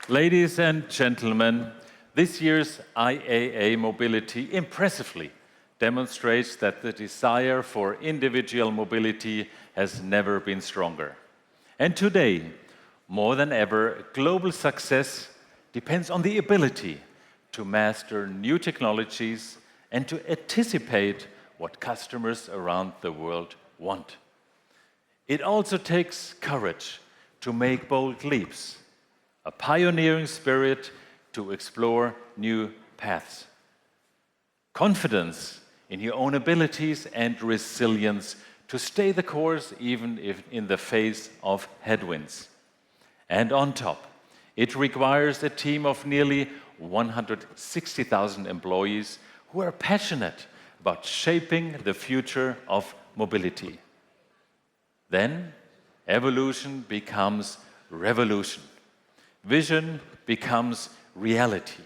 Ladies and gentlemen, this year's IAA Mobility impressively demonstrates that the desire for individual mobility has never been stronger. And today, more than ever, global success depends on the ability to master new technologies and to anticipate what customers around the world want. It also takes courage to make bold leaps, a pioneering spirit to explore new paths, confidence in your own abilities, and resilience to stay the course even if in the face of headwinds. And on top, it requires a team of nearly 160,000 employees who are passionate about shaping the future of mobility. Then, evolution becomes revolution. Vision becomes reality.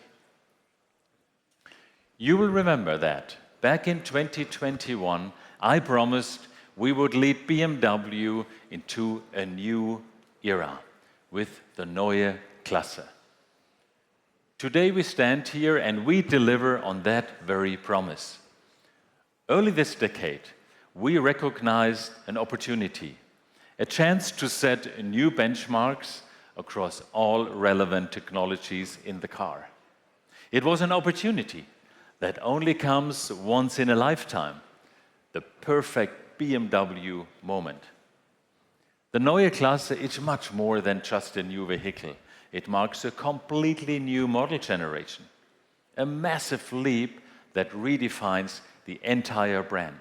You will remember that back in 2021, I promised we would lead BMW into a new era with the Neue Klasse. Today we stand here and we deliver on that very promise. Early this decade, we recognized an opportunity, a chance to set new benchmarks across all relevant technologies in the car. It was an opportunity that only comes once in a lifetime, the perfect BMW moment. The Neue Klasse is much more than just a new vehicle. It marks a completely new model generation, a massive leap that redefines the entire brand.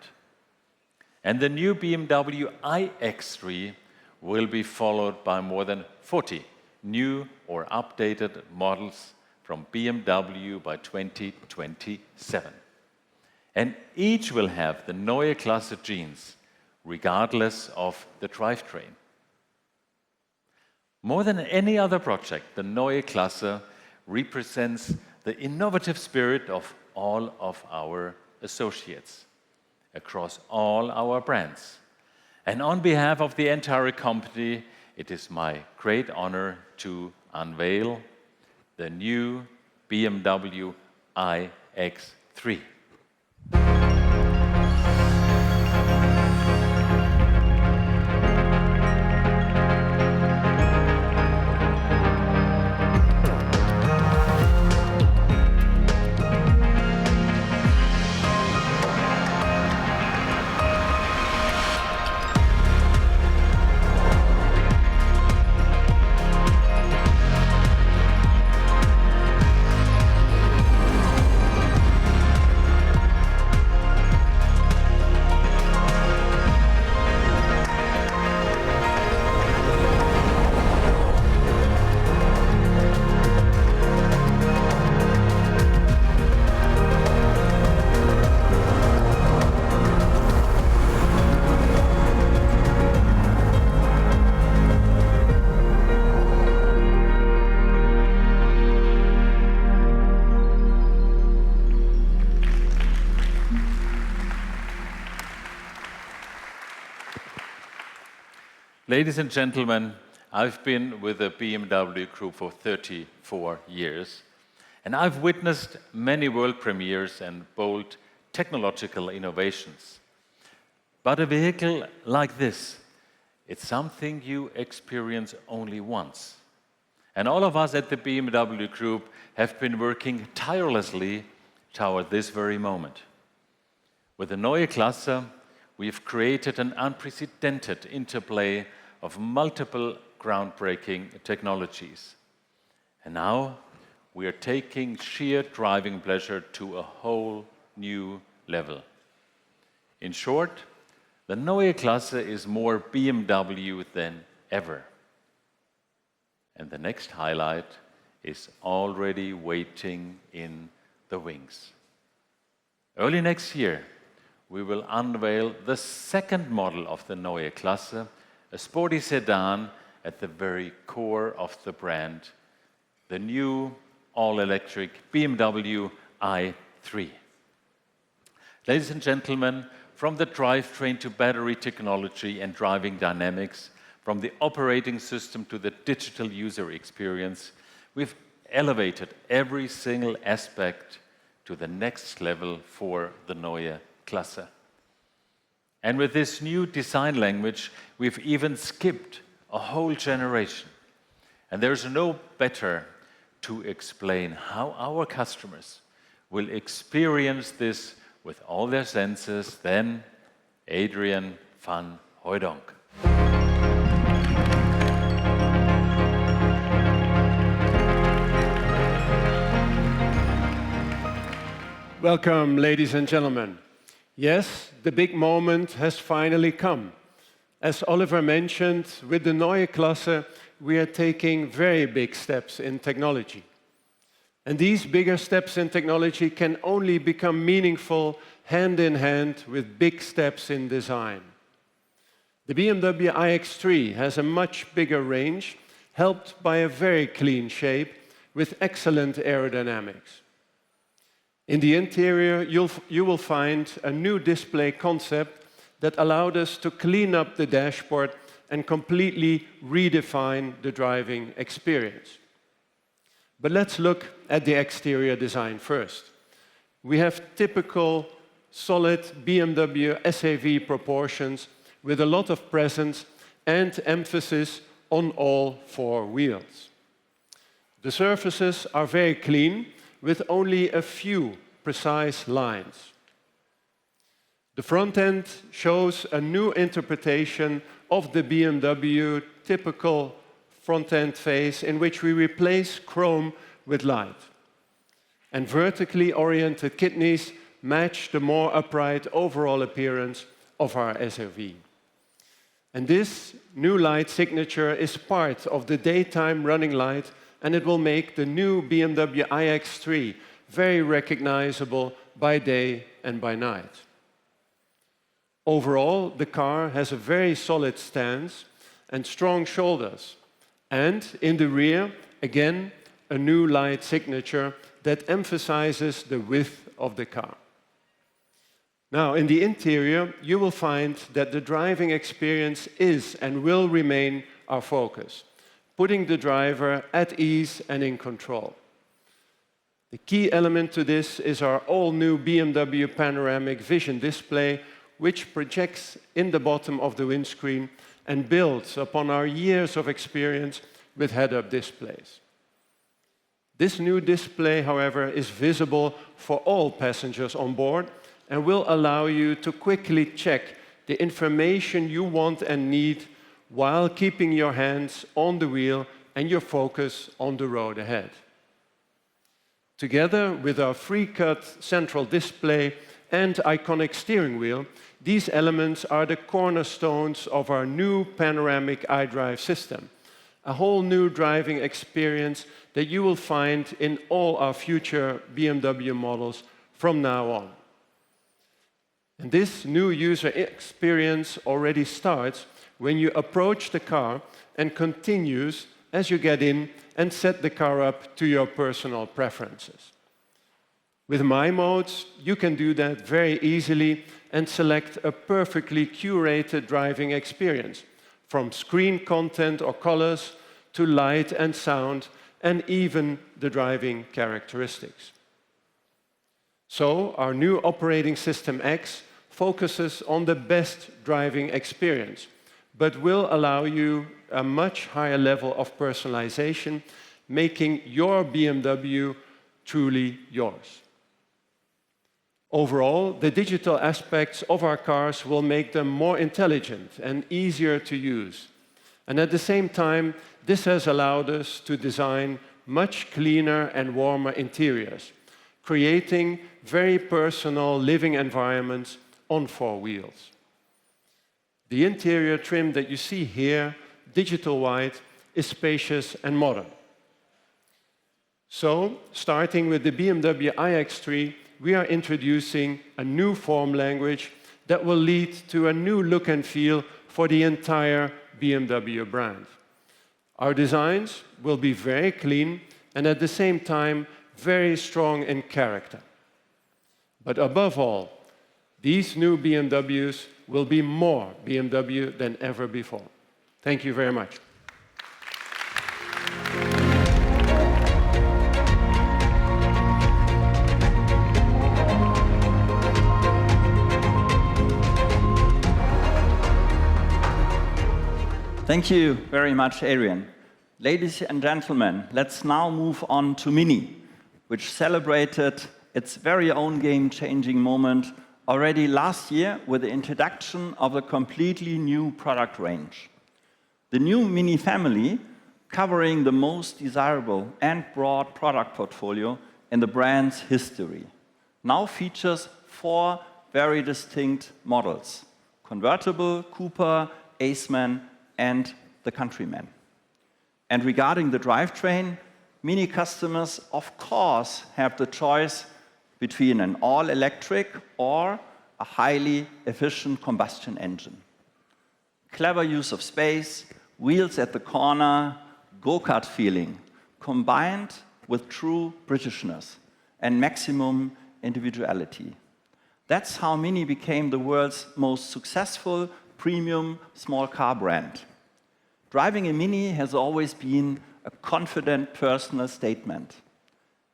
And the new BMW iX3 will be followed by more than 40 new or updated models from BMW by 2027. And each will have the Neue Klasse genes, regardless of the drivetrain. More than any other project, the Neue Klasse represents the innovative spirit of all of our associates across all our brands. And on behalf of the entire company, it is my great honor to unveil the new BMW iX3. Ladies and gentlemen, I've been with the BMW Group for 34 years, and I've witnessed many world premieres and bold technological innovations. But a vehicle like this, it's something you experience only once. And all of us at the BMW Group have been working tirelessly toward this very moment. With the Neue Klasse, we've created an unprecedented interplay of multiple groundbreaking technologies. And now we are taking sheer driving pleasure to a whole new level. In short, the Neue Klasse is more BMW than ever. And the next highlight is already waiting in the wings. Early next year, we will unveil the second model of the Neue Klasse, a sporty sedan at the very core of the brand, the new all-electric BMW i3. Ladies and gentlemen, from the drivetrain to battery technology and driving dynamics, from the operating system to the digital user experience, We've elevated every single aspect to the next level for the Neue Klasse. And with this new design language, we've even skipped a whole generation. And there's no better to explain how our customers will experience this with all their senses than Adrian van Hooijdonk. Welcome, ladies and gentlemen. Yes, the big moment has finally come. As Oliver mentioned, with the Neue Klasse, we are taking very big steps in technology. And these bigger steps in technology can only become meaningful hand in hand with big steps in design. The BMW iX3 has a much bigger range, helped by a very clean shape with excellent aerodynamics. In the interior, you will find a new display concept that allowed us to clean up the dashboard and completely redefine the driving experience. But let's look at the exterior design first. We have typical solid BMW SAV proportions with a lot of presence and emphasis on all four wheels. The surfaces are very clean with only a few precise lines. The front end shows a new interpretation of the BMW typical front-end face in which we replace chrome with light. And vertically oriented kidneys match the more upright overall appearance of our SUV. And this new light signature is part of the daytime running light, and it will make the new BMW iX3 very recognizable by day and by night. Overall, the car has a very solid stance and strong shoulders. And in the rear, again, a new light signature that emphasizes the width of the car. Now, in the interior, you will find that the driving experience is and will remain our focus, putting the driver at ease and in control. The key element to this is our all-new BMW panoramic vision display, which projects in the bottom of the windscreen and builds upon our years of experience with head-up displays. This new display, however, is visible for all passengers on board and will allow you to quickly check the information you want and need while keeping your hands on the wheel and your focus on the road ahead. Together with our free-cut central display and iconic steering wheel, these elements are the cornerstones of our new panoramic iDrive system, a whole new driving experience that you will find in all our future BMW models from now on. And this new user experience already starts when you approach the car and continues as you get in and set the car up to your personal preferences. With My Modes, you can do that very easily and select a perfectly curated driving experience, from screen content or colors to light and sound, and even the driving characteristics. So, our new operating system X focuses on the best driving experience, but will allow you a much higher level of personalization, making your BMW truly yours. Overall, the digital aspects of our cars will make them more intelligent and easier to use. And at the same time, this has allowed us to design much cleaner and warmer interiors, creating very personal living environments on four wheels. The interior trim that you see here, digital white, is spacious and modern. So, starting with the BMW iX3, we are introducing a new form language that will lead to a new look and feel for the entire BMW brand. Our designs will be very clean and at the same time very strong in character. But above all, these new BMWs will be more BMW than ever before. Thank you very much. Thank you very much, Adrian. Ladies and gentlemen, let's now move on to Mini, which celebrated its very own game-changing moment already last year with the introduction of a completely new product range. The new Mini family, covering the most desirable and broad product portfolio in the brand's history, now features 4 very distinct models: Convertible, Cooper, Aceman, and the Countryman. And regarding the drivetrain, Mini customers, of course, have the choice between an all-electric or a highly efficient combustion engine. Clever use of space, wheels at the corner, go-kart feeling, combined with true Britishness and maximum individuality. That's how Mini became the world's most successful premium small car brand. Driving a Mini has always been a confident personal statement.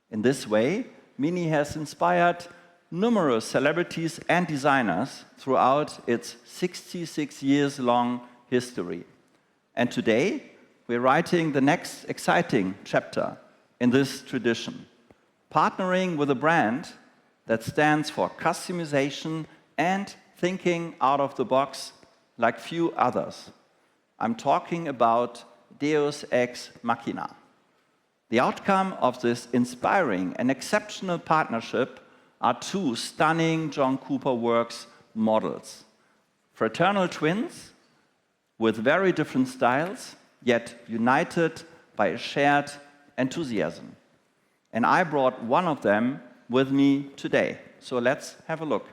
In this way, Mini has inspired numerous celebrities and designers throughout its 66 years long history. And today, we're writing the next exciting chapter in this tradition, partnering with a brand that stands for customization and thinking out of the box like few others. I'm talking about Deus Ex Machina. The outcome of this inspiring and exceptional partnership are 2 stunning John Cooper Works models. Fraternal twins with very different styles, yet united by a shared enthusiasm. And I brought one of them with me today. So let's have a look.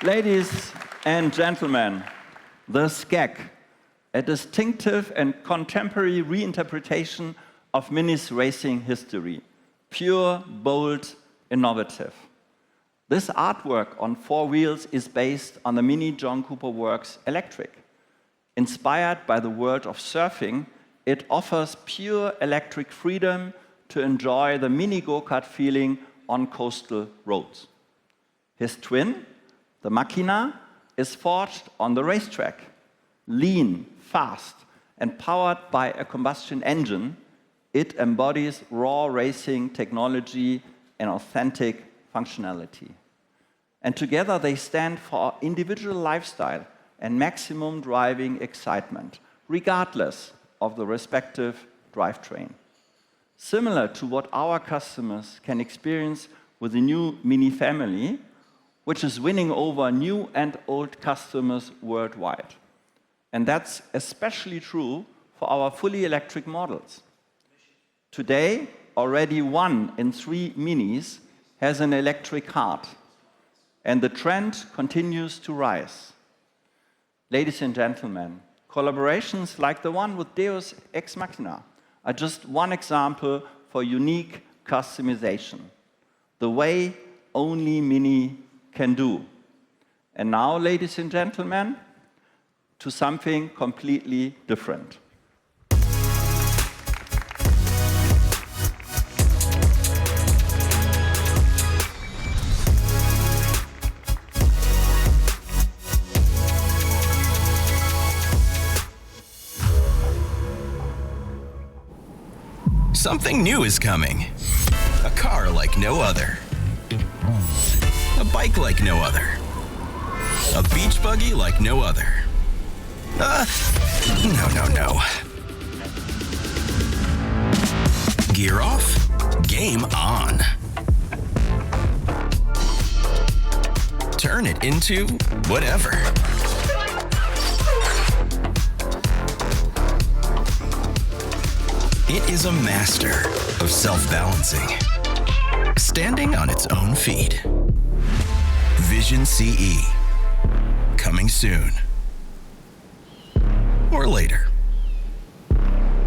Ladies and gentlemen, the SCAC, a distinctive and contemporary reinterpretation of Mini's racing history. Pure, bold, innovative. This artwork on 4 wheels is based on the Mini John Cooper Works Electric. Inspired by the world of surfing, it offers pure electric freedom to enjoy the Mini go-kart feeling on coastal roads. His twin, the Machina, is forged on the racetrack. Lean, fast, and powered by a combustion engine, it embodies raw racing technology and authentic functionality. And together they stand for individual lifestyle and maximum driving excitement, regardless of the respective drivetrain. Similar to what our customers can experience with the new Mini family, which is winning over new and old customers worldwide. And that's especially true for our fully electric models. Today, already 1 in 3 Minis has an electric heart, and the trend continues to rise. Ladies and gentlemen, collaborations like the one with Deus Ex Machina are just one example for unique customization, the way only Mini can do. And now, ladies and gentlemen, to something completely different. Something new is coming. A car like no other. A bike like no other. A beach buggy like no other. No. Gear off, game on. turn it into whatever. It is a master of self-balancing, standing on its own feet. Vision CE, coming soon. Or later.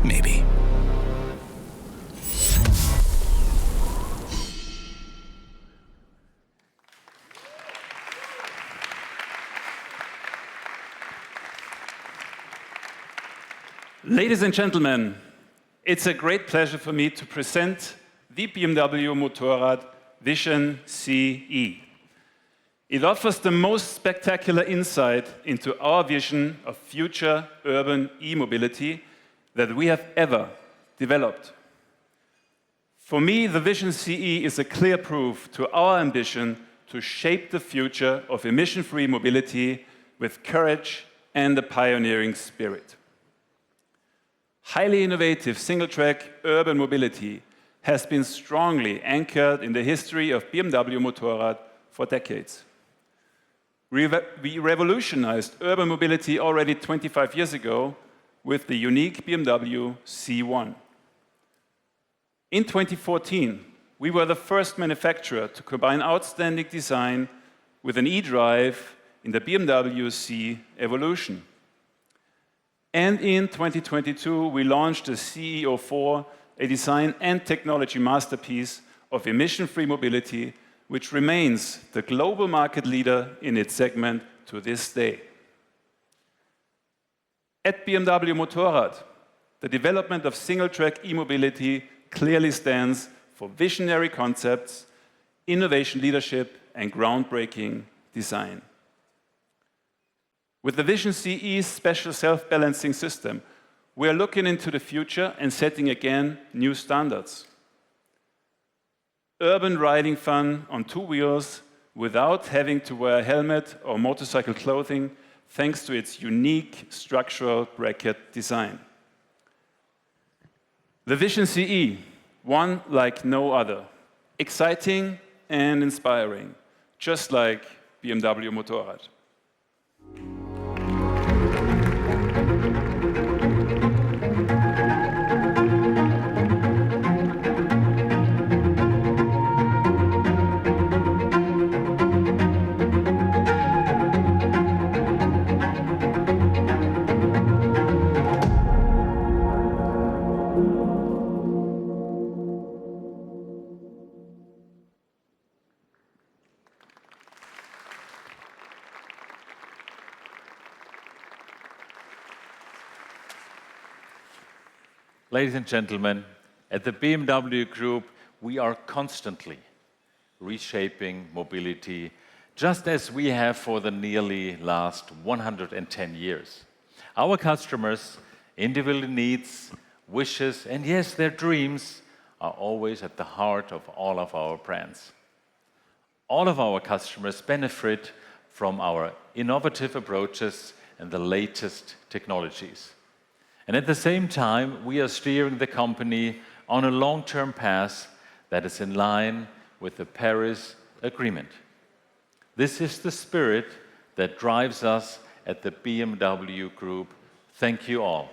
Maybe. Ladies and gentlemen, it's a great pleasure for me to present the BMW Motorrad Vision CE. It offers the most spectacular insight into our vision of future urban e-mobility that we have ever developed. For me, the Vision CE is a clear proof to our ambition to shape the future of emission-free mobility with courage and a pioneering spirit. Highly innovative single-track urban mobility has been strongly anchored in the history of BMW Motorrad for decades. We revolutionized urban mobility already 25 years ago with the unique BMW C1. In 2014, we were the first manufacturer to combine outstanding design with an e-drive in the BMW C Evolution. And in 2022, we launched the CE04, a design and technology masterpiece of emission-free mobility, which remains the global market leader in its segment to this day. At BMW Motorrad, the development of single-track e-mobility clearly stands for visionary concepts, innovation leadership, and groundbreaking design. With the Vision CE's special self-balancing system, we are looking into the future and setting again new standards. Urban riding fun on two wheels without having to wear a helmet or motorcycle clothing, thanks to its unique structural bracket design. The Vision CE, one like no other, exciting and inspiring, just like BMW Motorrad. Ladies and gentlemen, at the BMW Group, we are constantly reshaping mobility, just as we have for the nearly last 110 years. Our customers' individual needs, wishes, and yes, their dreams are always at the heart of all of our brands. All of our customers benefit from our innovative approaches and the latest technologies. And at the same time, we are steering the company on a long-term path that is in line with the Paris Agreement. This is the spirit that drives us at the BMW Group. Thank you all.